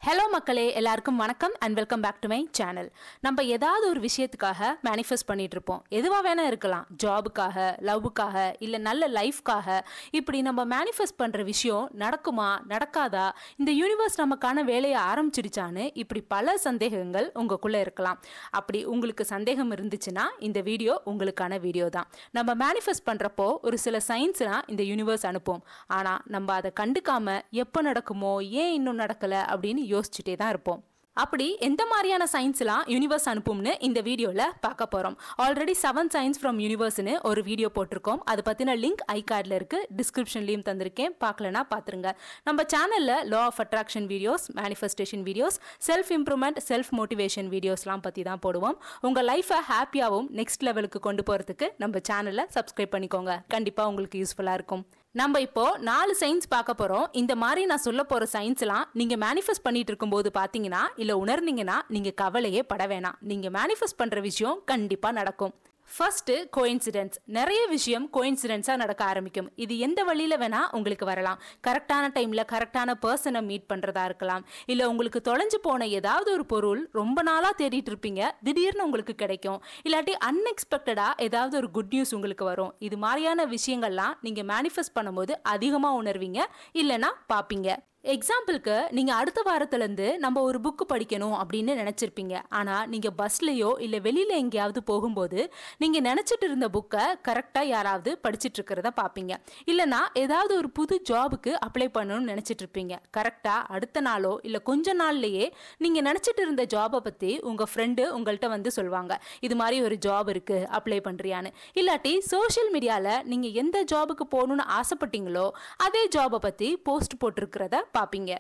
Hello மக்களே, எல்லாருக்கும் வணக்கம் and welcome back to my channel. நம்ம ஏதாவது ஒரு விஷயத்துக்காக மேனிஃபெஸ்ட் பண்ணிட்டு இருப்போம். எதுவாக வேணா இருக்கலாம், ஜாபுக்காக, லவ்வுக்காக, இல்லை நல்ல லைஃப்காக. இப்படி நம்ம மேனிஃபெஸ்ட் பண்ணுற விஷயம் நடக்குமா நடக்காதா, இந்த யூனிவர்ஸ் நமக்கான வேலையை ஆரம்பிச்சிடுச்சான்னு இப்படி பல சந்தேகங்கள் உங்களுக்குள்ளே இருக்கலாம். அப்படி உங்களுக்கு சந்தேகம் இருந்துச்சுன்னா இந்த வீடியோ உங்களுக்கான வீடியோ தான். நம்ம மேனிஃபெஸ்ட் பண்ணுறப்போ ஒரு சில சைன்ஸ்லாம் இந்த யூனிவர்ஸ் அனுப்பும். ஆனால் நம்ம அதை கண்டுக்காம எப்போ நடக்குமோ, ஏன் இன்னும் நடக்கலை அப்படின்னு யோசிச்சுட்டே தான் இருப்போம். அப்படி எந்த மாதிரியான சயின்ஸ்லாம் யூனிவர்ஸ் அனுப்பும்னு இந்த வீடியோவில் பார்க்க போகிறோம். ஆல்ரெடி 7 சயின்ஸ் ஃப்ரம் யூனிவர்ஸ்னு ஒரு வீடியோ போட்டிருக்கோம். அது பற்றின லிங்க் ஐ கார்டில் இருக்குது, டிஸ்கிரிப்ஷன்லையும் தந்திருக்கேன். பார்க்கலனா பார்த்துருங்க. நம்ம சேனலில் law of attraction videos, manifestation videos, self improvement, self motivation வீடியோஸ்லாம் பற்றி தான் போடுவோம். உங்கள் லைஃப்பை ஹாப்பியாகவும் நெக்ஸ்ட் லெவலுக்கு கொண்டு போகிறதுக்கு நம்ம சேனலை சப்ஸ்கிரைப் பண்ணிக்கோங்க. கண்டிப்பாக உங்களுக்கு யூஸ்ஃபுல்லாக இருக்கும். நம்ம இப்போ 4 சயின்ஸ் பார்க்க போறோம். இந்த மாதிரி நான் சொல்ல போற சயின்ஸ்லாம் நீங்க மேனிஃபெஸ்ட் பண்ணிட்டு இருக்கும்போது பாத்தீங்கன்னா இல்ல உணர்ந்தீங்கன்னா நீங்க கவலையே பட வேணாம். நீங்க மேனிஃபெஸ்ட் பண்ற விஷயம் கண்டிப்பா நடக்கும். First, coincidence. நிறைய விஷயம் கோயின்சிடென்ஸாக நடக்க ஆரம்பிக்கும். இது எந்த வழியில் வேணால் உங்களுக்கு வரலாம். கரெக்டான டைமில் கரெக்டான பர்சனை மீட் பண்ணுறதா இருக்கலாம். இல்லை உங்களுக்கு தொலைஞ்சு போன ஏதாவது ஒரு பொருள் ரொம்ப நாளாக தேடிட்டு இருப்பீங்க, திடீர்னு உங்களுக்கு கிடைக்கும். இல்லாட்டி அன்எக்ஸ்பெக்டடாக ஏதாவது ஒரு குட் நியூஸ் உங்களுக்கு வரும். இது மாதிரியான விஷயங்கள்லாம் நீங்கள் மேனிஃபெஸ்ட் பண்ணும்போது அதிகமாக உணர்வீங்க, இல்லைன்னா பார்ப்பீங்க. எக்ஸாம்பிளுக்கு நீங்கள் அடுத்த வாரத்துலேருந்து நம்ம ஒரு புக்கு படிக்கணும் அப்படின்னு நினச்சிருப்பீங்க. ஆனால் நீங்கள் பஸ்லையோ இல்லை வெளியில் எங்கேயாவது போகும்போது நீங்கள் நினச்சிட்டு இருந்த புக்கை கரெக்டாக யாராவது படிச்சுட்டு இருக்கிறத பார்ப்பீங்க. இல்லைனா ஏதாவது ஒரு புது ஜாபுக்கு அப்ளை பண்ணணும்னு நினச்சிட்டு இருப்பீங்க. கரெக்டாக அடுத்த நாளோ இல்லை கொஞ்ச நாள்லையே நீங்கள் நினச்சிட்டு இருந்த ஜாபை பற்றி உங்கள் ஃப்ரெண்டு உங்கள்கிட்ட வந்து சொல்லுவாங்க, இது மாதிரி ஒரு ஜாப் இருக்குது, அப்ளை பண்ணுறியான்னு. இல்லாட்டி சோஷியல் மீடியாவில் நீங்கள் எந்த ஜாபுக்கு போகணுன்னு ஆசைப்பட்டீங்களோ அதே ஜாபை பற்றி போஸ்ட் போட்டிருக்கிறத பாப்பீங்க.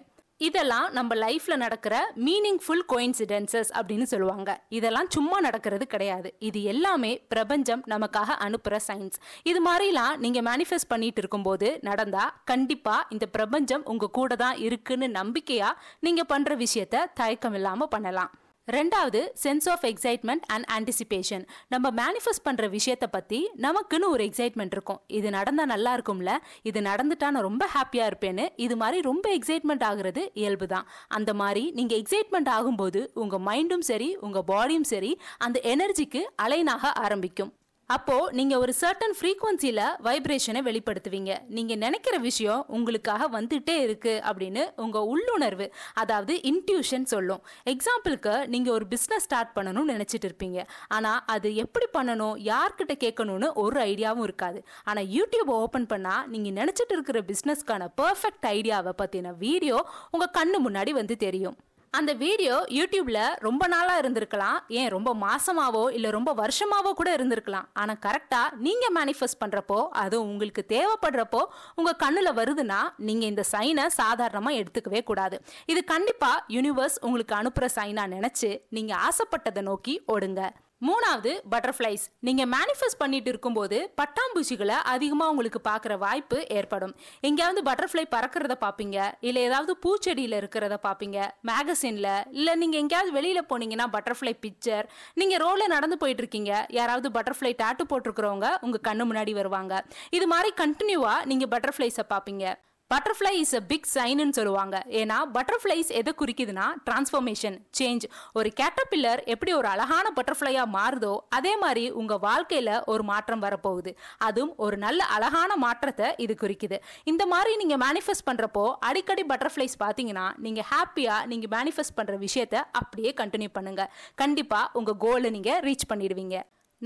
இதெல்லாம் நம்ம லைஃப்ல நடக்கிற மீனிங்ஃபுல் கோயின்சிடென்சஸ் அப்படின்னு சொல்லுவாங்க. இதெல்லாம் சும்மா நடக்கிறது கிடையாது. இது எல்லாமே பிரபஞ்சம் நமக்காக அனுப்புற சயின்ஸ். இது மாதிரிலாம் நீங்க மேனிஃபெஸ்ட் பண்ணிட்டு இருக்கும்போது நடந்தா கண்டிப்பா இந்த பிரபஞ்சம் உங்க கூட தான் இருக்குன்னு நம்பிக்கையா நீங்க பண்ற விஷயத்த தயக்கம் இல்லாம பண்ணலாம். ரெண்டாவது, sense of excitement and anticipation. நம்ம மேனிஃபெஸ்ட் பண்ணுற விஷயத்தை பற்றி நமக்குன்னு ஒரு எக்ஸைட்மெண்ட் இருக்கும். இது நடந்தால் நல்லா இருக்கும்ல, இது நடந்துட்டா நான் ரொம்ப ஹாப்பியாக இருப்பேன்னு இது மாதிரி ரொம்ப எக்ஸைட்மெண்ட் ஆகுறது இயல்பு தான். அந்த மாதிரி நீங்கள் எக்ஸைட்மெண்ட் ஆகும்போது உங்கள் மைண்டும் சரி உங்கள் பாடியும் சரி அந்த எனர்ஜிக்கு அலைனாக ஆரம்பிக்கும். அப்போ நீங்க ஒரு சர்டன் ஃப்ரீக்வன்சில வைப்ரேஷனை வெளிப்படுத்துவீங்க. நீங்க நினைக்கிற விஷயம் உங்களுக்காக வந்துட்டே இருக்கு அப்படின்னு உங்க உள்ளுணர்வு, அதாவது இன்ட்யூஷன் சொல்லும். எக்ஸாம்பிளுக்கு நீங்க ஒரு பிசினஸ் ஸ்டார்ட் பண்ணணும்னு நினைச்சிட்டு இருப்பீங்க. ஆனா அது எப்படி பண்ணணும், யார்கிட்ட கேட்கணும்னு ஒரு ஐடியாவும் இருக்காது. ஆனா யூடியூப் ஓபன் பண்ணா நீங்க நினைச்சிட்டு இருக்கிற பிசினஸ்க்கான பெர்ஃபெக்ட் ஐடியாவை பத்தின வீடியோ உங்க கண்ணு முன்னாடி வந்து தெரியும். அந்த வீடியோ யூடியூப்ல ரொம்ப நாளா இருந்திருக்கலாம், ஏன் ரொம்ப மாசமாவோ இல்லை ரொம்ப வருஷமாவோ கூட இருந்திருக்கலாம். ஆனால் கரெக்டாக நீங்கள் மேனிஃபெஸ்ட் பண்ணுறப்போ, அது உங்களுக்கு தேவைப்படுறப்போ உங்கள் கண்ணில் வருதுன்னா நீங்கள் இந்த சைனை சாதாரணமாக எடுத்துக்கவே கூடாது. இது கண்டிப்பாக யூனிவர்ஸ் உங்களுக்கு அனுப்புகிற சைனாக நினச்சி நீங்கள் ஆசைப்பட்டதை நோக்கி ஓடுங்க. மூணாவது, பட்டர்ஃப்ளைஸ். நீங்கள் மேனிஃபெஸ்ட் பண்ணிட்டு இருக்கும்போது பட்டாம்பூச்சிகளை அதிகமாக உங்களுக்கு பார்க்குற வாய்ப்பு ஏற்படும். எங்கேயாவது பட்டர்ஃப்ளை பறக்கிறத பார்ப்பீங்க, இல்லை ஏதாவது பூச்செடியில் இருக்கிறத பார்ப்பீங்க, மேகசினில், இல்லை நீங்கள் எங்கேயாவது வெளியில் போனீங்கன்னா பட்டர்ஃப்ளை பிக்சர். நீங்கள் ரோடில் நடந்து போயிட்டு இருக்கீங்க, யாராவது பட்டர்ஃப்ளை டாட்டு போட்டிருக்கிறவங்க உங்கள் கண்ணு முன்னாடி வருவாங்க. இது மாதிரி கண்டினியூவாக நீங்கள் பட்டர்ஃப்ளைஸை பார்ப்பீங்க. பட்டர்ஃப்ளை இஸ் அ பிக் சைன்னு சொல்லுவாங்க. ஏன்னா பட்டர்ஃப்ளைஸ் எதை குறிக்குதுன்னா டிரான்ஸ்ஃபர்மேஷன், சேஞ்ச். ஒரு கேட்டர்பில்லர் எப்படி ஒரு அழகான பட்டர்ஃப்ளையா மாறுதோ அதே மாதிரி உங்க வாழ்க்கையில ஒரு மாற்றம் வரப்போகுது. அதுவும் ஒரு நல்ல அழகான மாற்றத்தை இது குறிக்குது. இந்த மாதிரி நீங்க மேனிஃபெஸ்ட் பண்றப்போ அடிக்கடி பட்டர்ஃப்ளைஸ் பார்த்தீங்கன்னா நீங்க ஹாப்பியா நீங்க மேனிஃபெஸ்ட் பண்ற விஷயத்தை அப்படியே கண்டினியூ பண்ணுங்க. கண்டிப்பா உங்க கோலை நீங்க ரீச் பண்ணிடுவீங்க.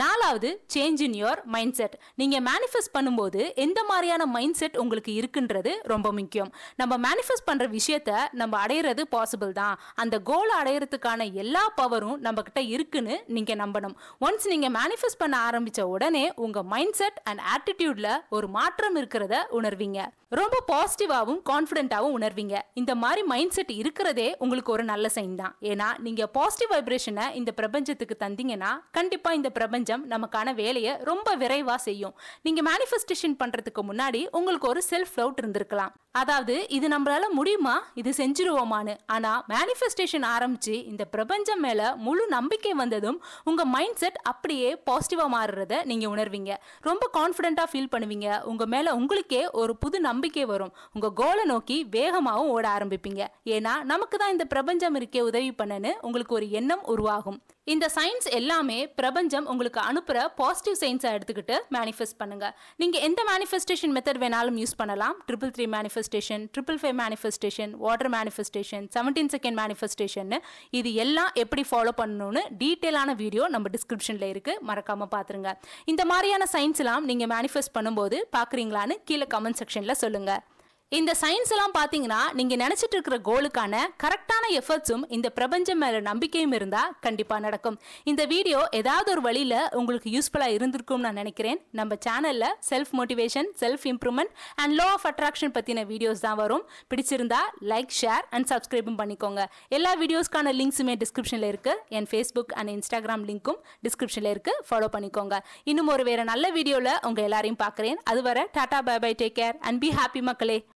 நாலாவது, change in your mind set. நீங்கள் மேனிஃபெஸ்ட் பண்ணும்போது எந்த மாதிரியான மைண்ட் செட் உங்களுக்கு இருக்குன்றது ரொம்ப முக்கியம். நம்ம மேனிஃபெஸ்ட் பண்ணுற விஷயத்த நம்ம அடையிறது பாசிபிள் தான். அந்த கோலை அடையிறதுக்கான எல்லா பவரும் நம்மக்கிட்ட இருக்குன்னு நீங்கள் நம்பணும். ஒன்ஸ் நீங்கள் மேனிஃபெஸ்ட் பண்ண ஆரம்பித்த உடனே உங்கள் மைண்ட் செட் அண்ட் ஆட்டிடியூட்ல ஒரு மாற்றம் இருக்கிறத உணர்வீங்க. ரொம்ப பாசிட்டிவாகவும் கான்ஃபிடென்ட்டாகவும் உணர்வீங்க. இந்த மாதிரி மைண்ட் செட் இருக்கிறதே உங்களுக்கு ஒரு நல்ல சைன் தான். ஏன்னா நீங்கள் பாசிட்டிவ் வைப்ரேஷனை இந்த பிரபஞ்சத்துக்கு தந்தீங்கன்னா கண்டிப்பாக இந்த பிரபஞ்சம் நமக்கான வேலையை ரொம்ப விரைவா செய்யும். நீங்க மேனிஃபெஸ்டேஷன் பண்றதுக்கு முன்னாடி உங்களுக்கு ஒரு செல்ஃப் டவுட் இருந்திருக்கலாம். அதாவது இது நம்மளால முடியுமா, இது செஞ்சிருவோமான்னு. ஆனா மேனிஃபெஸ்டேஷன் ஆரம்பிச்சு இந்த பிரபஞ்சம் மேல முழு நம்பிக்கை வந்ததும் உங்க மைண்ட் செட் அப்படியே பாசிட்டிவா மாறுறத நீங்க உணர்வீங்க. ரொம்ப கான்ஃபிடென்ட்டா ஃபீல் பண்ணுவீங்க. உங்க மேல உங்களுக்கே ஒரு புது நம்பிக்கை வரும். உங்க கோலை நோக்கி வேகமாகவும் ஓட ஆரம்பிப்பீங்க. ஏன்னா நமக்கு தான் இந்த பிரபஞ்சம் இருக்கே உதவி பண்ணன்னு உங்களுக்கு ஒரு எண்ணம் உருவாகும். இந்த சயின்ஸ் எல்லாமே பிரபஞ்சம் உங்களுக்கு அனுப்புற பாசிட்டிவ் சயின்ஸை எடுத்துக்கிட்டு மேனிஃபெஸ்ட் பண்ணுங்க. நீங்க எந்த மேனிஃபெஸ்டேஷன் மெத்தட் வேணாலும் யூஸ் பண்ணலாம். 333 manifestation, 555 manifestation, water manifestation, 17 second manifestation, இது எல்லாம் எப்படி ஃபாலோ பண்ணணும்னு டீட்டெயிலான வீடியோ நம்ம டிஸ்கிரிப்ஷன்ல இருக்கு, மறக்காம பாத்துருங்க. இந்த மாதிரியான சயின்ஸ் எல்லாம் நீங்க மேனிஃபெஸ்ட் பண்ணும்போது பாக்குறீங்களான்னு கீழே கமெண்ட் செக்ஷன்ல சொல்லுங்க. இந்த சயின்ஸ் எல்லாம் பாத்தீங்கன்னா நீங்க நினைச்சிட்டு இருக்கிற கோலுக்கான கரெக்டான எஃபர்ட்ஸும் இந்த பிரபஞ்சம் மேல நம்பிக்கையும் இருந்தா கண்டிப்பா நடக்கும். இந்த வீடியோ ஏதாவது ஒரு வழியில உங்களுக்கு யூஸ்ஃபுல்லா இருந்திருக்கும் நான் நினைக்கிறேன். நம்ம சேனல்ல self motivation, self improvement and law of attraction பத்தின வீடியோஸ் தான் வரும். பிடிச்சிருந்தா லைக், ஷேர் அண்ட் சப்ஸ்கிரைபும் பண்ணிக்கோங்க. எல்லா வீடியோஸ்க்கான லிங்க்ஸுமே டிஸ்கிரிப்ஷன்ல இருக்கு. என் ஃபேஸ்புக் அண்ட் இன்ஸ்டாகிராம் லிங்க்கும் டிஸ்கிரிப்ஷன்ல இருக்கு, ஃபாலோ பண்ணிக்கோங்க. இன்னும் ஒரு வேற நல்ல வீடியோல உங்க எல்லாரையும் பாக்குறேன். அதுவரை டாடா, bye bye, take care and be happy மக்களே.